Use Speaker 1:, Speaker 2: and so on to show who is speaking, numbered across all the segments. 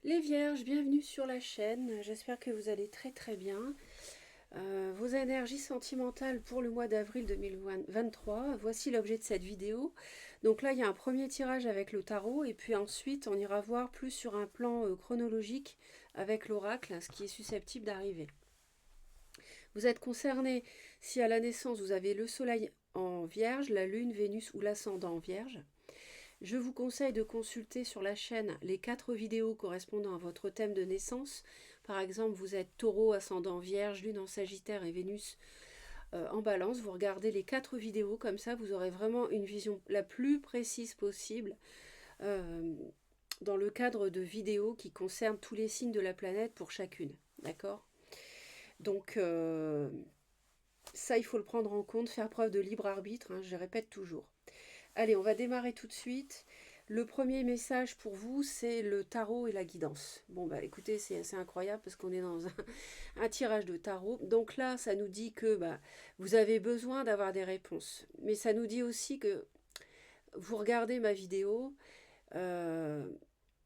Speaker 1: Les Vierges, bienvenue sur la chaîne. J'espère que vous allez très très bien. Vos énergies sentimentales pour le mois d'avril 2023, voici l'objet de cette vidéo. Donc là, il y a un premier tirage avec le tarot et puis ensuite, on ira voir plus sur un plan chronologique avec l'oracle, ce qui est susceptible d'arriver. Vous êtes concerné si à la naissance, vous avez le soleil en Vierge, la lune, Vénus ou l'ascendant en Vierge. Je vous conseille de consulter sur la chaîne les 4 vidéos correspondant à votre thème de naissance. Par exemple, vous êtes taureau, ascendant vierge, lune en sagittaire et Vénus en balance. Vous regardez les 4 vidéos, comme ça vous aurez vraiment une vision la plus précise possible euh, dans le cadre de vidéos qui concernent tous les signes de la planète pour chacune. D'accord? Donc ça, il faut le prendre en compte, faire preuve de libre arbitre, hein, je répète toujours. Allez, on va démarrer tout de suite. Le premier message pour vous, c'est le tarot et la guidance. Bon, bah écoutez, c'est assez incroyable parce qu'on est dans un tirage de tarot. Donc là, ça nous dit que bah, vous avez besoin d'avoir des réponses. Mais ça nous dit aussi que vous regardez ma vidéo. euh,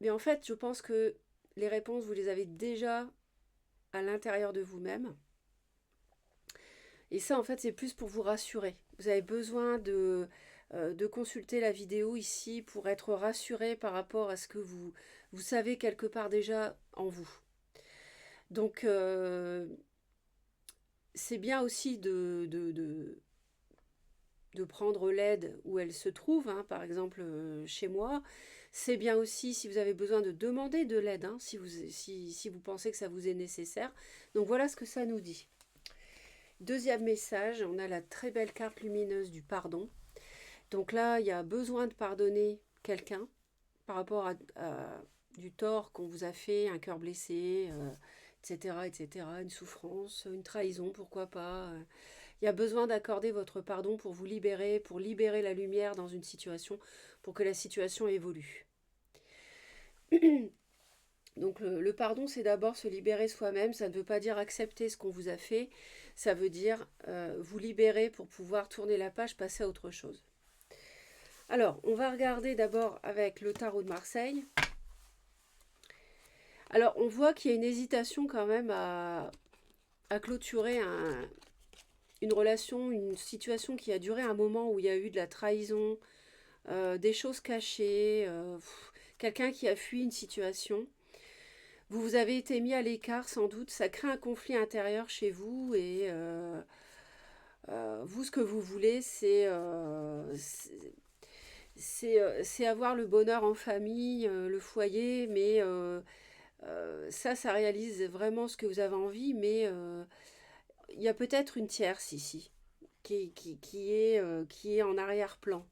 Speaker 1: mais en fait, je pense que les réponses, vous les avez déjà à l'intérieur de vous-même. Et ça, en fait, c'est plus pour vous rassurer. Vous avez besoin de consulter la vidéo ici pour être rassuré par rapport à ce que vous savez quelque part déjà en vous. Donc, c'est bien aussi de prendre l'aide où elle se trouve, hein, par exemple chez moi. C'est bien aussi si vous avez besoin de demander de l'aide, hein, si vous pensez que ça vous est nécessaire. Donc voilà ce que ça nous dit. Deuxième message, on a la très belle carte lumineuse du pardon. Donc là, il y a besoin de pardonner quelqu'un par rapport à du tort qu'on vous a fait, un cœur blessé, etc., etc., une souffrance, une trahison, pourquoi pas. Il y a besoin d'accorder votre pardon pour vous libérer, pour libérer la lumière dans une situation, pour que la situation évolue. Donc le pardon, c'est d'abord se libérer soi-même. Ça ne veut pas dire accepter ce qu'on vous a fait. Ça veut dire vous libérer pour pouvoir tourner la page, passer à autre chose. Alors, on va regarder d'abord avec le tarot de Marseille. Alors, on voit qu'il y a une hésitation quand même à clôturer une relation, une situation qui a duré un moment où il y a eu de la trahison, des choses cachées, quelqu'un qui a fui une situation. Vous avez été mis à l'écart sans doute, ça crée un conflit intérieur chez vous et vous, ce que vous voulez, c'est avoir le bonheur en famille, le foyer, mais ça réalise vraiment ce que vous avez envie, mais il y a peut-être une tierce ici qui est en arrière-plan.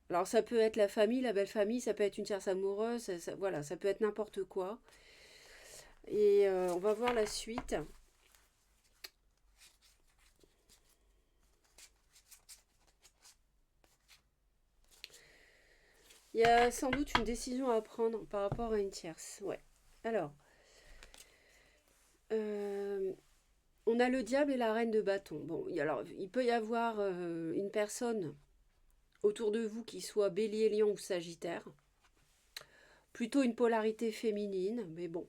Speaker 1: Alors ça peut être la famille, la belle famille, ça peut être une tierce amoureuse, voilà, ça peut être n'importe quoi. Et on va voir la suite. Il y a sans doute une décision à prendre par rapport à une tierce. Ouais. Alors, euh, on a le diable et la reine de bâton. Bon, alors, il peut y avoir une personne autour de vous qui soit bélier, lion ou sagittaire. Plutôt une polarité féminine, mais bon,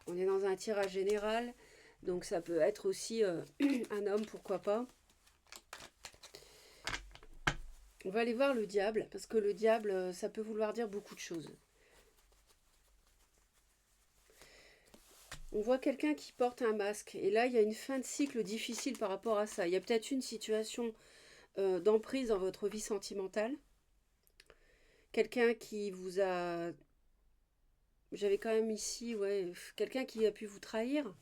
Speaker 1: on est dans un tirage général, donc ça peut être aussi un homme, pourquoi pas. On va aller voir le diable, parce que le diable, ça peut vouloir dire beaucoup de choses. On voit quelqu'un qui porte un masque, et là, il y a une fin de cycle difficile par rapport à ça. Il y a peut-être une situation d'emprise dans votre vie sentimentale. Quelqu'un qui vous a... J'avais quand même ici, ouais, quelqu'un qui a pu vous trahir.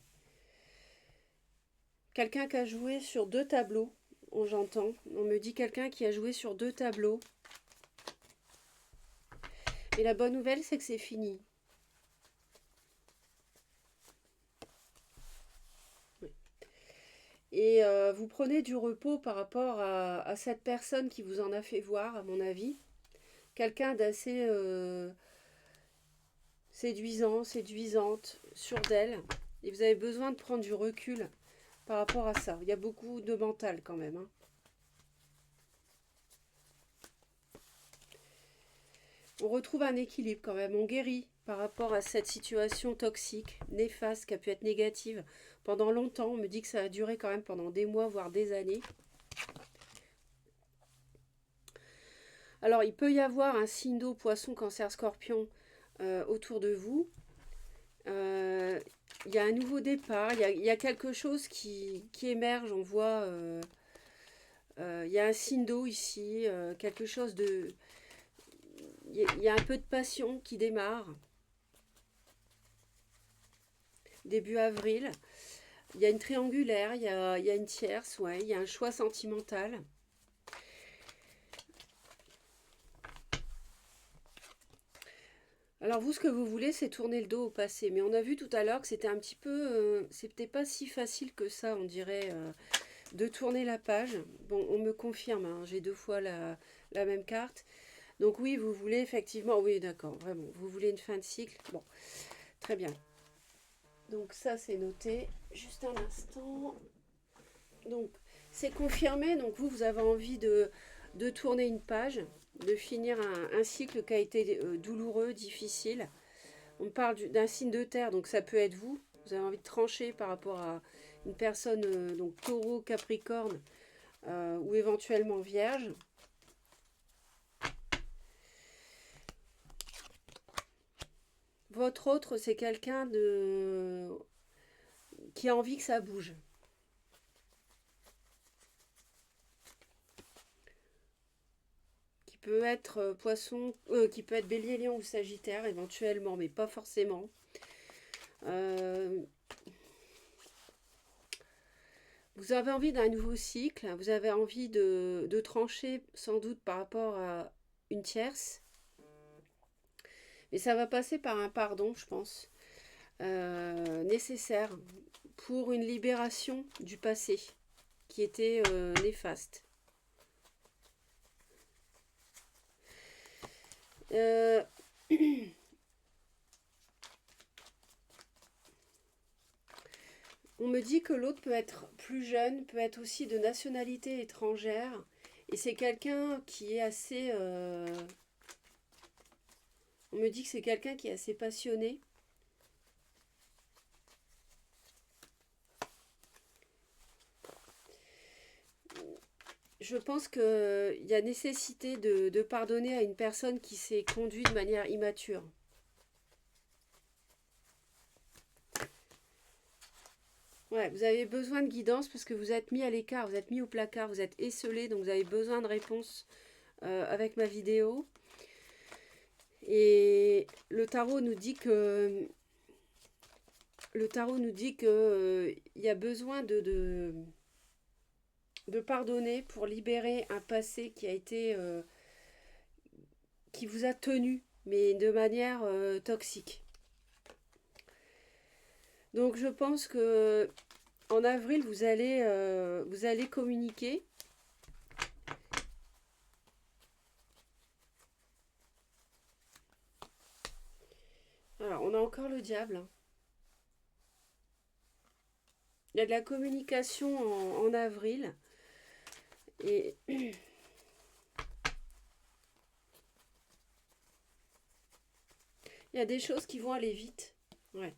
Speaker 1: Quelqu'un qui a joué sur 2 tableaux, j'entends. On me dit quelqu'un qui a joué sur 2 tableaux. Et la bonne nouvelle, c'est que c'est fini. Et vous prenez du repos par rapport à cette personne qui vous en a fait voir, à mon avis. Quelqu'un d'assez séduisant, séduisante, sûr d'elle. Et vous avez besoin de prendre du recul par rapport à ça. Il y a beaucoup de mental quand même, hein. On retrouve un équilibre quand même, on guérit. par rapport à cette situation toxique, néfaste, qui a pu être négative pendant longtemps. On me dit que ça a duré quand même pendant des mois, voire des années. Alors, il peut y avoir un signe d'eau, poisson, cancer, scorpion autour de vous. Il y a un nouveau départ, il y a quelque chose qui émerge, on voit, il y a un signe d'eau ici, quelque chose de... Il y a un peu de passion qui démarre, début avril. Il y a une triangulaire, il y a une tierce, ouais, il y a un choix sentimental. Alors vous, ce que vous voulez, c'est tourner le dos au passé. Mais on a vu tout à l'heure que c'était un petit peu... c'était pas si facile que ça, on dirait, de tourner la page. Bon, on me confirme, hein, j'ai deux fois la même carte. Donc oui, vous voulez effectivement... Oui, d'accord, vraiment. Vous voulez une fin de cycle. Bon, très bien. Donc ça, c'est noté. Juste un instant. Donc, c'est confirmé. Donc vous avez envie de tourner une page, de finir un cycle qui a été douloureux, difficile. On parle d'un signe de terre, donc ça peut être vous. Vous avez envie de trancher par rapport à une personne, donc taureau, capricorne, ou éventuellement vierge. Votre autre, c'est quelqu'un qui a envie que ça bouge. Qui peut être poisson, qui peut être bélier, lion ou sagittaire éventuellement, mais pas forcément. Vous avez envie d'un nouveau cycle, vous avez envie de trancher sans doute par rapport à une tierce. Mais ça va passer par un pardon, je pense, nécessaire pour une libération du passé qui était néfaste. On me dit que l'autre peut être plus jeune, peut être aussi de nationalité étrangère. Et c'est quelqu'un qui est assez... On me dit que c'est quelqu'un qui est assez passionné. Je pense qu'il y a nécessité de pardonner à une personne qui s'est conduite de manière immature. Ouais, vous avez besoin de guidance parce que vous êtes mis à l'écart, vous êtes mis au placard, vous êtes esselé, donc vous avez besoin de réponses avec ma vidéo. Et le tarot nous dit que il y a besoin de pardonner pour libérer un passé qui a été qui vous a tenu, mais de manière toxique. Donc je pense que en avril vous allez communiquer. Alors on a encore le diable. Il y a de la communication en avril. Et il y a des choses qui vont aller vite. Ouais.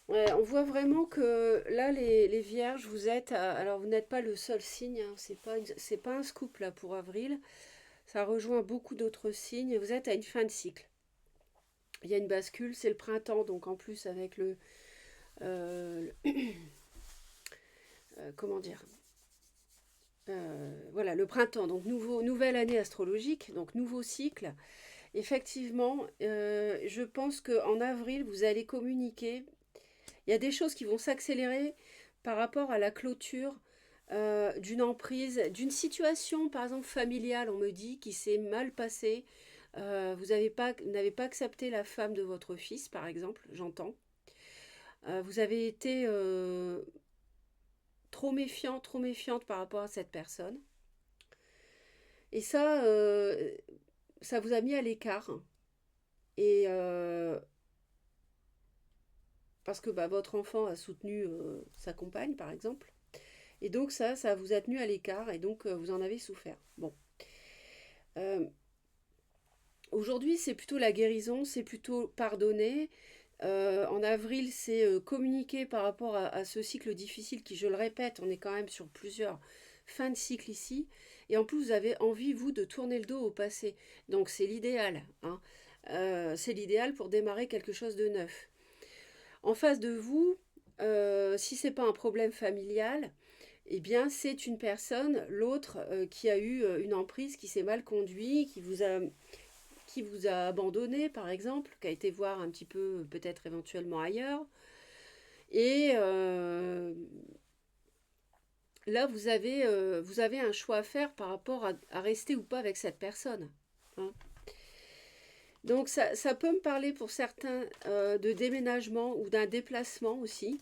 Speaker 1: Ouais, on voit vraiment que là, les vierges, vous êtes... alors, vous n'êtes pas le seul signe, hein, c'est pas un scoop là pour avril. Ça rejoint beaucoup d'autres signes. Vous êtes à une fin de cycle. Il y a une bascule, c'est le printemps, donc en plus avec le... comment dire voilà, le printemps, donc nouvelle année astrologique, donc nouveau cycle. Effectivement, je pense qu'en avril, vous allez communiquer. Il y a des choses qui vont s'accélérer par rapport à la clôture d'une emprise, d'une situation, par exemple, familiale, on me dit, qui s'est mal passée. Vous n'avez pas accepté la femme de votre fils, par exemple, j'entends. Vous avez été trop méfiant, trop méfiante par rapport à cette personne. Et ça vous a mis à l'écart. Et parce que votre enfant a soutenu sa compagne, par exemple. Et donc ça vous a tenu à l'écart et donc vous en avez souffert. Bon. Aujourd'hui, c'est plutôt la guérison, c'est plutôt pardonner. En avril, c'est communiquer par rapport à ce cycle difficile qui, je le répète, on est quand même sur plusieurs fins de cycle ici. Et en plus, vous avez envie, vous, de tourner le dos au passé. Donc, c'est l'idéal, hein. C'est l'idéal pour démarrer quelque chose de neuf. En face de vous, si c'est pas un problème familial, eh bien, c'est une personne, l'autre, qui a eu une emprise, qui s'est mal conduit, qui vous a abandonné, par exemple, qui a été voir un petit peu, peut-être éventuellement ailleurs. Et là, vous avez un choix à faire par rapport à rester ou pas avec cette personne, hein. Donc, ça peut me parler pour certains de déménagement ou d'un déplacement aussi.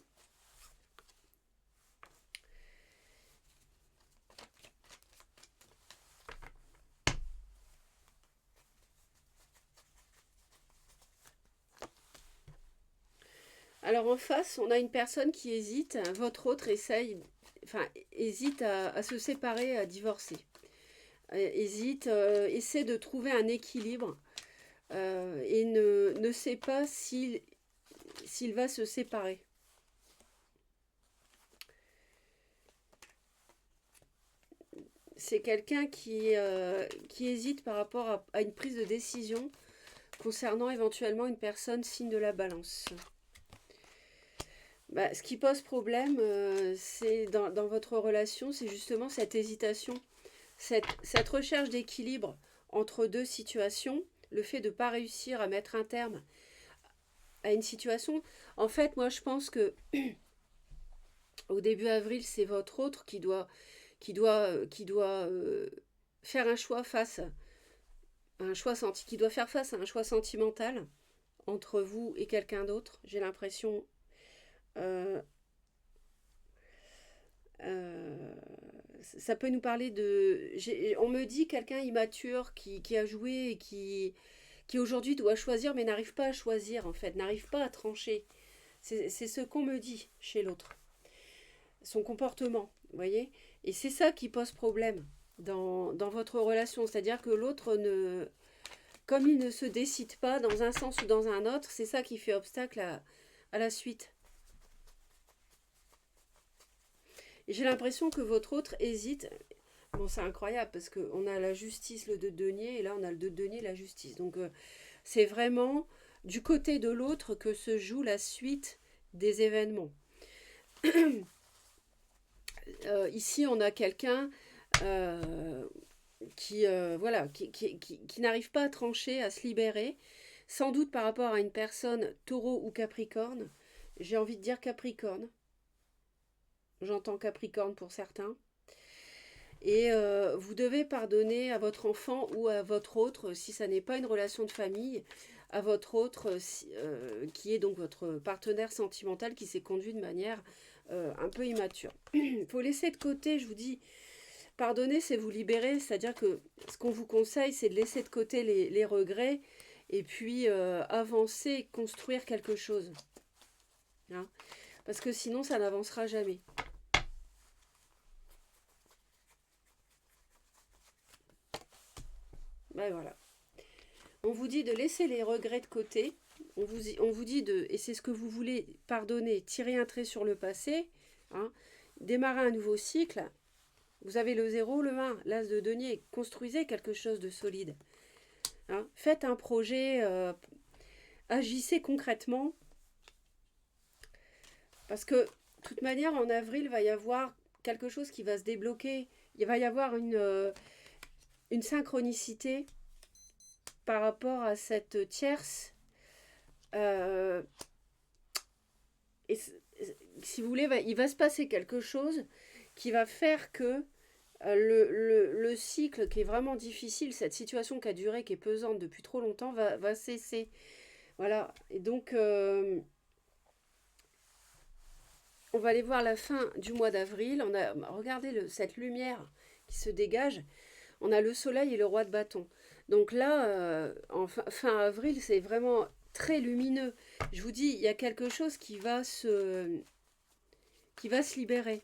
Speaker 1: Alors en face, on a une personne qui hésite, votre autre hésite à se séparer, à divorcer. Hésite, essaie de trouver un équilibre et ne sait pas s'il va se séparer. C'est quelqu'un qui hésite par rapport à une prise de décision concernant éventuellement une personne signe de la balance. Bah, ce qui pose problème, c'est dans votre relation, c'est justement cette hésitation, cette recherche d'équilibre entre deux situations, le fait de ne pas réussir à mettre un terme à une situation. En fait, moi, je pense que au début avril, c'est votre autre qui doit faire un choix qui doit faire face à un choix sentimental entre vous et quelqu'un d'autre. J'ai l'impression. Euh, euh, Ça peut nous parler de. On me dit quelqu'un immature qui a joué et qui aujourd'hui doit choisir mais n'arrive pas à choisir en fait, n'arrive pas à trancher. C'est ce qu'on me dit chez l'autre. Son comportement, vous voyez. Et c'est ça qui pose problème dans votre relation. C'est-à-dire que l'autre comme il ne se décide pas dans un sens ou dans un autre, c'est ça qui fait obstacle à la suite. Et j'ai l'impression que votre autre hésite. Bon, c'est incroyable parce qu'on a la justice, le 2 de denier, et là on a le 2 de denier, la justice. Donc c'est vraiment du côté de l'autre que se joue la suite des événements. Ici, on a quelqu'un voilà, qui n'arrive pas à trancher, à se libérer, sans doute par rapport à une personne taureau ou capricorne. J'ai envie de dire capricorne. J'entends capricorne pour certains. Et vous devez pardonner à votre enfant ou à votre autre, si ça n'est pas une relation de famille, à votre autre, qui est donc votre partenaire sentimental qui s'est conduit de manière un peu immature. Il faut laisser de côté, je vous dis, pardonner, c'est vous libérer, c'est-à-dire que ce qu'on vous conseille, c'est de laisser de côté les regrets et puis avancer, construire quelque chose, hein, parce que sinon, ça n'avancera jamais. Ben voilà. On vous dit de laisser les regrets de côté. On vous dit et c'est ce que vous voulez, pardonner, tirer un trait sur le passé, hein, démarrer un nouveau cycle. Vous avez le 0, le 1, l'as de denier. Construisez quelque chose de solide, hein. Faites un projet, agissez concrètement. Parce que, de toute manière, en avril, il va y avoir quelque chose qui va se débloquer. Il va y avoir une synchronicité par rapport à cette tierce. Euh, et si vous voulez, il va se passer quelque chose qui va faire que le cycle qui est vraiment difficile, cette situation qui a duré, qui est pesante depuis trop longtemps, va cesser. Voilà. Et donc, on va aller voir la fin du mois d'avril. Regardez cette lumière qui se dégage. On a le soleil et le roi de bâton. Donc là, en fin avril, c'est vraiment très lumineux. Je vous dis, il y a quelque chose qui va se libérer.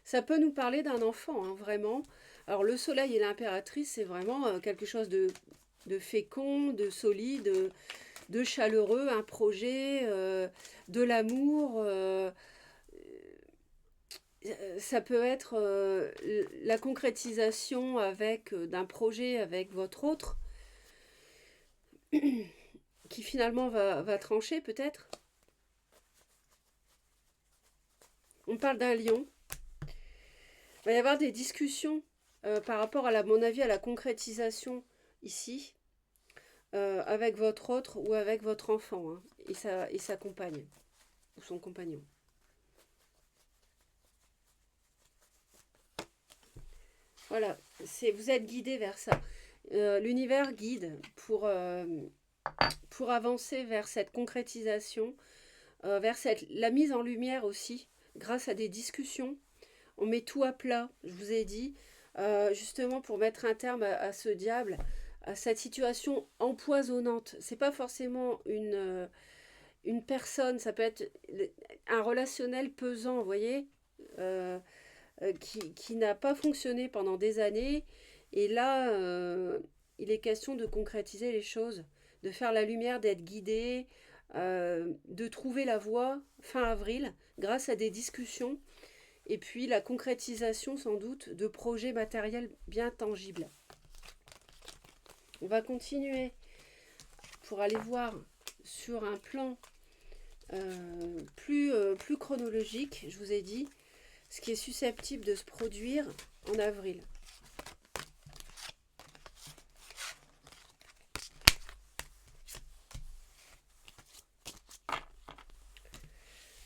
Speaker 1: Ça peut nous parler d'un enfant, hein, vraiment. Alors le soleil et l'impératrice, c'est vraiment quelque chose de fécond, de solide, de chaleureux, un projet, de l'amour. Ça peut être la concrétisation avec d'un projet avec votre autre, qui finalement va trancher peut-être. On parle d'un lion. Il va y avoir des discussions par rapport à mon avis, à la concrétisation ici, avec votre autre ou avec votre enfant, hein, et sa compagne, ou son compagnon. Voilà, vous êtes guidé vers ça. L'univers guide pour avancer vers cette concrétisation, vers la mise en lumière aussi, grâce à des discussions. On met tout à plat, je vous ai dit, justement pour mettre un terme à ce diable, à cette situation empoisonnante. C'est pas forcément une personne, ça peut être un relationnel pesant, vous voyez, qui n'a pas fonctionné pendant des années. Et là, il est question de concrétiser les choses, de faire la lumière, d'être guidé, de trouver la voie fin avril grâce à des discussions et puis la concrétisation sans doute de projets matériels bien tangibles. On va continuer pour aller voir sur un plan plus chronologique, je vous ai dit, ce qui est susceptible de se produire en avril.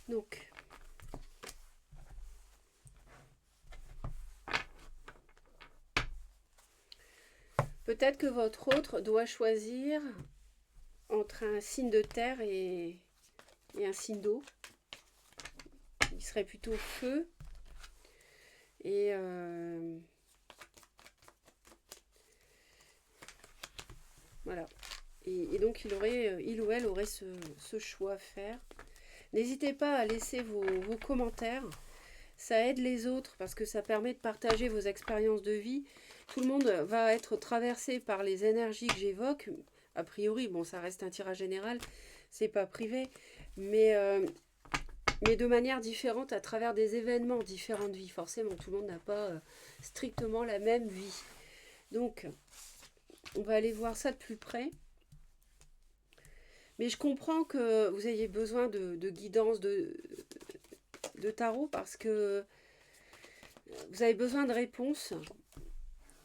Speaker 1: Donc, peut-être que votre autre doit choisir entre un signe de terre et un signe d'eau. Il serait plutôt feu. Et voilà. Et donc il ou elle aurait ce choix à faire. N'hésitez pas à laisser vos commentaires. Ça aide les autres parce que ça permet de partager vos expériences de vie. Tout le monde va être traversé par les énergies que j'évoque. A priori, bon, ça reste un tirage général, c'est pas privé, mais de manière différente à travers des événements différents de vie. Forcément, tout le monde n'a pas strictement la même vie. Donc, on va aller voir ça de plus près. Mais je comprends que vous ayez besoin de guidance, de tarot, parce que vous avez besoin de réponses,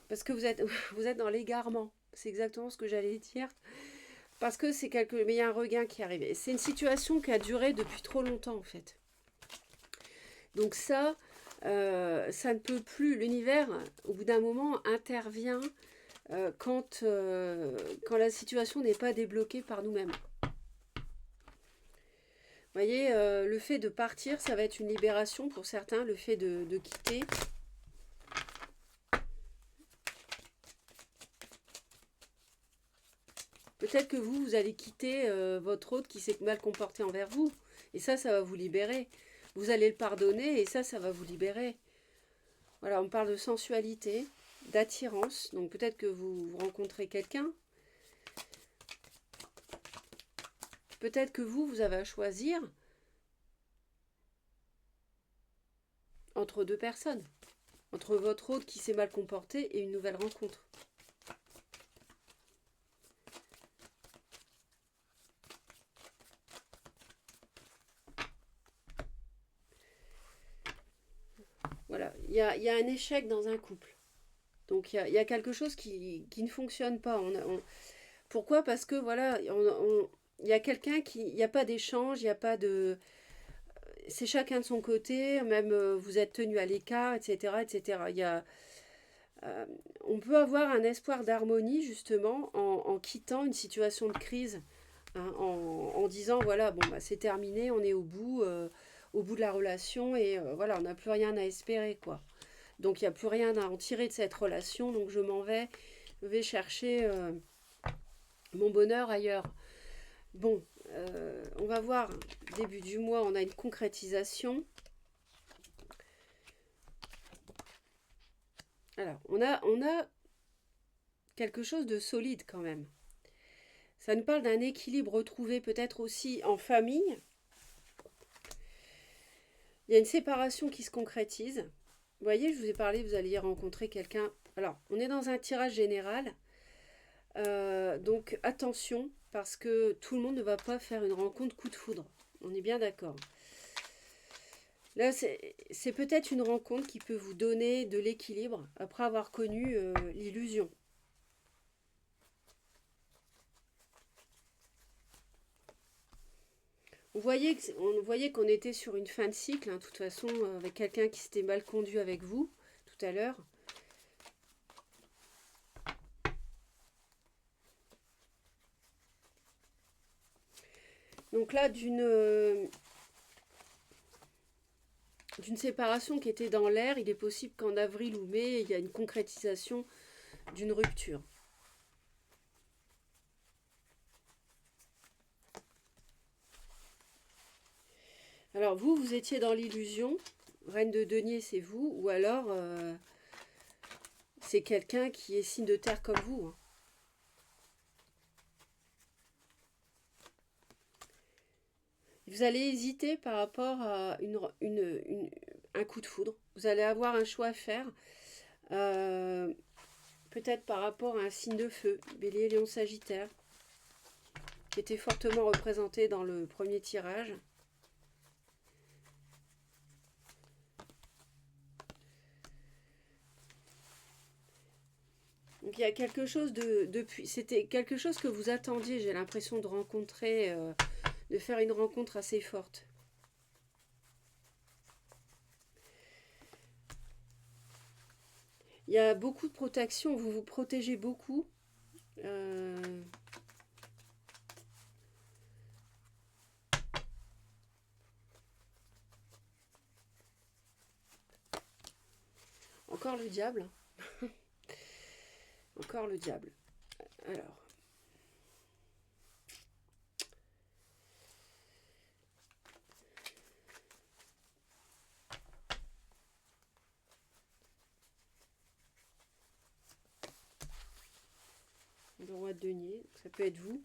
Speaker 1: parce que vous êtes dans l'égarement. C'est exactement ce que j'allais dire. Parce que mais il y a un regain qui arrive. C'est une situation qui a duré depuis trop longtemps, en fait. Donc ça ne peut plus. L'univers, au bout d'un moment, intervient quand la situation n'est pas débloquée par nous-mêmes. Vous voyez, le fait de partir, ça va être une libération pour certains, le fait de quitter. Peut-être que vous allez quitter votre autre qui s'est mal comporté envers vous. Et ça va vous libérer. Vous allez le pardonner et ça va vous libérer. Voilà, on parle de sensualité, d'attirance. Donc peut-être que vous rencontrez quelqu'un. Peut-être que vous avez à choisir entre deux personnes. Entre votre autre qui s'est mal comporté et une nouvelle rencontre. Voilà, il y a un échec dans un couple. Donc il y a quelque chose qui ne fonctionne pas. Pourquoi? Parce que voilà, il y a quelqu'un il n'y a pas d'échange, il n'y a pas de... C'est chacun de son côté, même vous êtes tenu à l'écart, etc. etc. On peut avoir un espoir d'harmonie justement en quittant une situation de crise, hein, en disant voilà, bon, bah, c'est terminé, on est au bout de la relation et voilà, on n'a plus rien à espérer, quoi. Donc il n'y a plus rien à en tirer de cette relation, donc je vais chercher mon bonheur ailleurs. Bon, on va voir, début du mois, on a une concrétisation. Alors, on a quelque chose de solide quand même. Ça nous parle d'un équilibre retrouvé peut-être aussi en famille. Il y a une séparation qui se concrétise. Vous voyez, je vous ai parlé, vous alliez rencontrer quelqu'un. Alors, on est dans un tirage général. Donc, attention, parce que tout le monde ne va pas faire une rencontre coup de foudre. On est bien d'accord. Là, c'est peut-être une rencontre qui peut vous donner de l'équilibre après avoir connu l'illusion. On voyait qu'on était sur une fin de cycle, hein, de toute façon, avec quelqu'un qui s'était mal conduit avec vous tout à l'heure. Donc là, d'une séparation qui était dans l'air, il est possible qu'en avril ou mai, il y a une concrétisation d'une rupture. Alors vous étiez dans l'illusion, reine de denier c'est vous, ou alors c'est quelqu'un qui est signe de terre comme vous, hein. Vous allez hésiter par rapport à un coup de foudre. Vous allez avoir un choix à faire. Euh, Peut-être par rapport à un signe de feu, Bélier, Lion, Sagittaire, qui était fortement représenté dans le premier tirage. Donc il y a quelque chose depuis, c'était quelque chose que vous attendiez, j'ai l'impression de rencontrer, de faire une rencontre assez forte. Il y a beaucoup de protection, vous vous protégez beaucoup. Euh, Encore le diable. Encore le diable. Alors. Le roi de denier, ça peut être vous.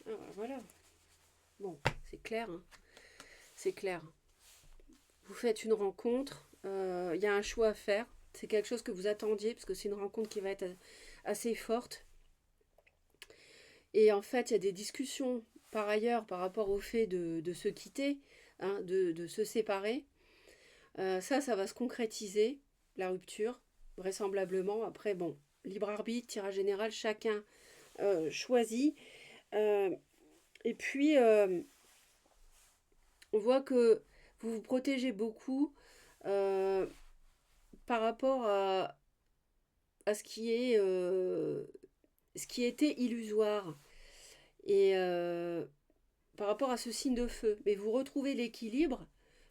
Speaker 1: Ah, voilà. Bon, c'est clair, hein. C'est clair. Vous faites une rencontre, il y a un choix à faire. C'est quelque chose que vous attendiez, parce que c'est une rencontre qui va être assez forte. Et en fait, il y a des discussions par ailleurs par rapport au fait de se quitter, hein, de se séparer. Ça va se concrétiser, la rupture, vraisemblablement. Après, bon, libre arbitre, tirage général, chacun choisit. Euh, et puis, on voit que vous vous protégez beaucoup euh, par rapport à ce qui était illusoire. Et par rapport à ce signe de feu. Mais vous retrouvez l'équilibre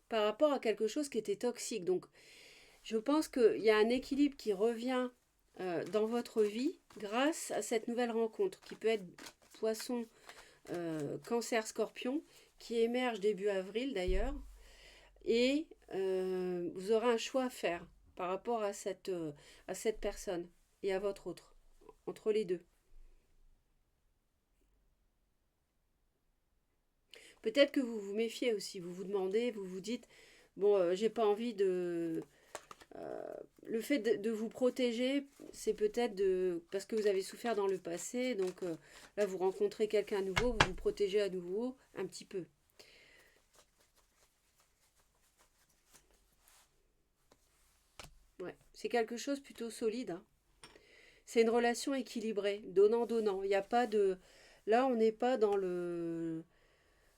Speaker 1: par rapport à quelque chose qui était toxique. Donc, je pense qu'il y a un équilibre qui revient dans votre vie grâce à cette nouvelle rencontre, qui peut être poisson, cancer, scorpion, qui émerge début avril d'ailleurs. Et vous aurez un choix à faire par rapport à cette personne et à votre autre, entre les deux. Peut-être que vous vous méfiez aussi, vous vous demandez, vous vous dites, bon, j'ai pas envie de... euh, le fait de vous protéger, c'est peut-être parce que vous avez souffert dans le passé, donc là vous rencontrez quelqu'un nouveau, vous vous protégez à nouveau un petit peu. Ouais, c'est quelque chose plutôt solide, hein. C'est une relation équilibrée, donnant-donnant. Il n'y a pas de... Là, on n'est pas dans le...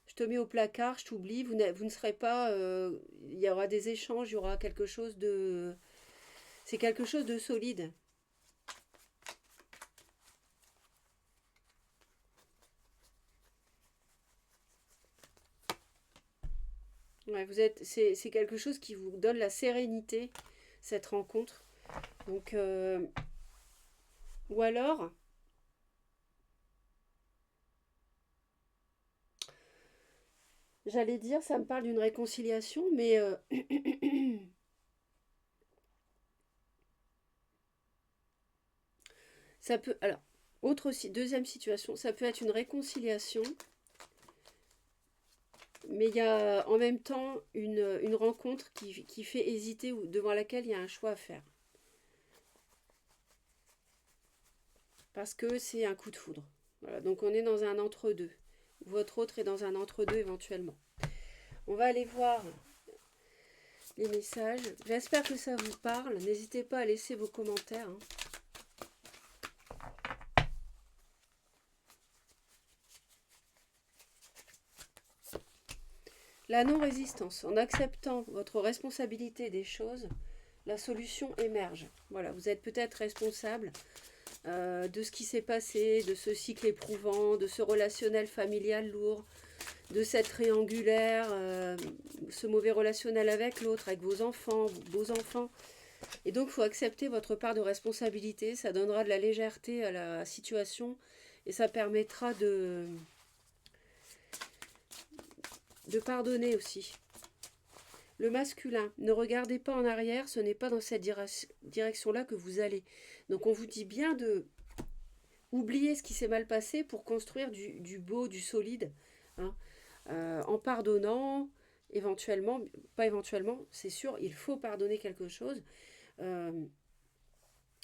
Speaker 1: Je te mets au placard, je t'oublie, vous ne serez pas... il y aura des échanges, il y aura quelque chose de... C'est quelque chose de solide. Ouais, c'est quelque chose qui vous donne la sérénité, cette rencontre. Donc, ou alors, j'allais dire, ça me parle d'une réconciliation, mais ça peut... Alors, deuxième situation, ça peut être une réconciliation, mais il y a en même temps une rencontre qui fait hésiter ou devant laquelle il y a un choix à faire. Parce que c'est un coup de foudre. Voilà, donc on est dans un entre-deux. Votre autre est dans un entre-deux éventuellement. On va aller voir les messages. J'espère que ça vous parle. N'hésitez pas à laisser vos commentaires, hein. La non-résistance. En acceptant votre responsabilité des choses, la solution émerge. Voilà, vous êtes peut-être responsable de ce qui s'est passé, de ce cycle éprouvant, de ce relationnel familial lourd, de cette triangulaire, ce mauvais relationnel avec l'autre, avec vos enfants, vos beaux-enfants. Et donc, il faut accepter votre part de responsabilité. Ça donnera de la légèreté à la situation et ça permettra de pardonner aussi. Le masculin, ne regardez pas en arrière, ce n'est pas dans cette direction-là que vous allez. Donc on vous dit bien de oublier ce qui s'est mal passé pour construire du beau, du solide, hein, en pardonnant, éventuellement, pas éventuellement, c'est sûr, il faut pardonner quelque chose. Euh,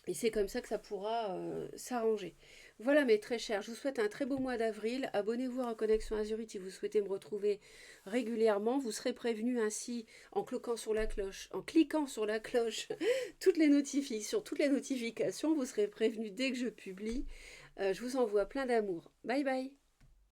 Speaker 1: et c'est comme ça que ça pourra s'arranger. Voilà mes très chers, je vous souhaite un très beau mois d'avril. Abonnez-vous à Connexion Azurite si vous souhaitez me retrouver régulièrement. Vous serez prévenu ainsi en cliquant sur la cloche, sur toutes les notifications. Vous serez prévenu dès que je publie. Je vous envoie plein d'amour. Bye bye.